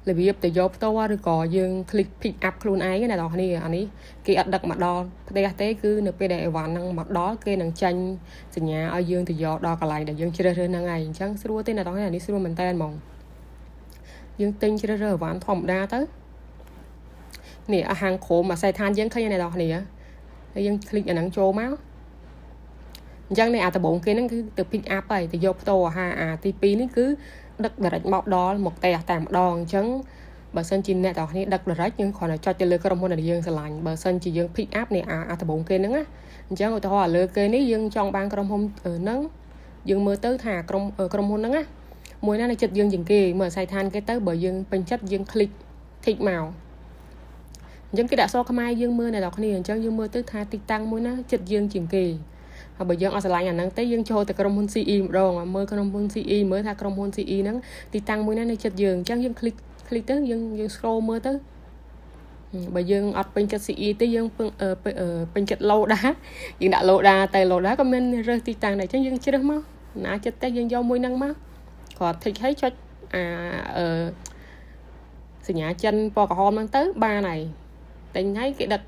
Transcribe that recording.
របៀបទៅយកផ្ទាល់ឬក៏យើង click pick up ខ្លួនឯងណាបងប្អូនអានេះគេអត់ដឹកមកដល់ផ្ទះទេគឺនៅពេលដែលអីវ៉ាន់ហ្នឹងមកដល់គេនឹងចាញ់សញ្ញាឲ្យយើងទៅយកដល់កន្លែងដែលយើងជ្រើសរើសហ្នឹងឯងអញ្ចឹងស្រួលទេណាបងប្អូនអានេះស្រួលមែនតើហ្មងយើងទិញជ្រើសរើសអីវ៉ាន់ធម្មតាទៅនេះអាហាងក្រមអាស័យឋានយើងឃើញណាបងប្អូនហើយយើង click អាហ្នឹងចូលមកអញ្ចឹងនេះអាដំបូងគេហ្នឹងគឺទៅ pick up ហើយទៅយកផ្ទាល់អាទី2នេះគឺដឹក direct មកដល់មកផ្ទះតែម្ដងអញ្ចឹងបើសិនជាអ្នកទាំងនេះដឹក direct យើងគ្រាន់តែចុចទៅលើក្រុមហ៊ុនដែលយើងស្រឡាញ់បើសិនជាយើង pick up នេះអាដំបូងគេហ្នឹងណាអញ្ចឹងឧទាហរណ៍លើគេនេះយើងចង់បានក្រុមហ៊ុនហ្នឹងយើងមើលទៅថាក្រុមហ៊ុនហ្នឹងណាមួយណានៅចិត្តយើងជាងគេមើលអាស័យដ្ឋានគេទៅបើយើងពេញចិត្តយើង click មកអញ្ចឹងគេដាក់សរខ្មែរយើងមើលអ្នកនរគ្នាអញ្ចឹងយើងមើលទៅថាទីតាំងមួយណាចិត្តយើងជាងគេហើយបើយើងអត់ស្រឡាញ់អាហ្នឹងទេយើងចូលទៅក្រុមហ៊ុន CE ម្ដងមើលក្រុមហ៊ុន CE មើលថាក្រុមហ៊ុន CE ហ្នឹងទីតាំងមួយណានៅចិត្តយើងអញ្ចឹងយើង click ទៅយើង scroll មើលទៅបើយើងអត់ពេញចិត្ត CE ទេយើងពេញចិត្ត Loda យើងដាក់ Loda តែ Loda ក៏មានរើសទីតាំងដែរអញ្ចឹងយើងជ្រើសមកណាចិត្តតែយើងយកមួយហ្នឹងមកគាត់ tick ឲ្យចុចសញ្ញាចិនពណ៌ក្រហមហ្នឹងទៅបានហើយតែញ៉ៃគេដឹក